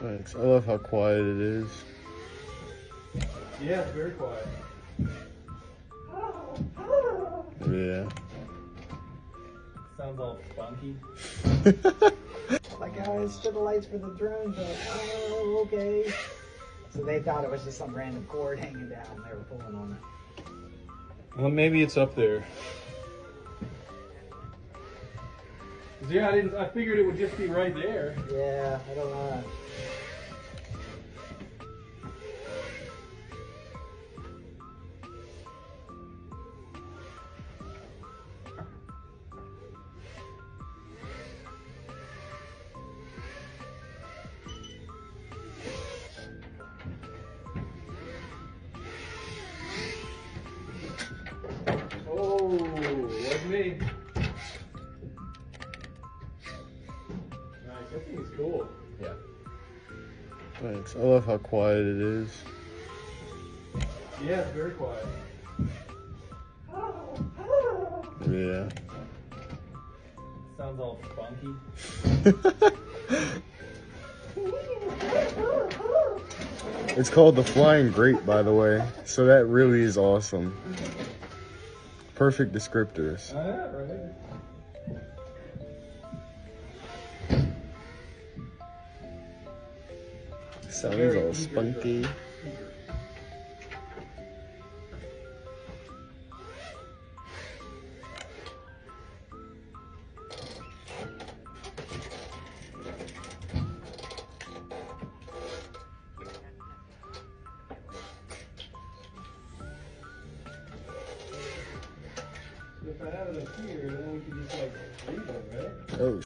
Thanks. I love how quiet it is. Yeah, it's very quiet. Yeah. Sounds all spunky. Like, oh, it's to the lights for the drones. Like, oh, okay. So they thought it was just some random cord hanging down. They were pulling on it. Well, maybe it's up there. Yeah, I figured it would just be right there. Yeah, I don't know. Oh, wasn't me. Nice, that thing is cool. Yeah. Thanks. I love how quiet it is. Yeah, it's very quiet. Yeah. Sounds all spunky. It's called the flying grape, by the way. So that really is awesome. Perfect descriptors. Yeah, right. Sounds all spunky. If I have it up here, then we could just like leave it, right? Oh.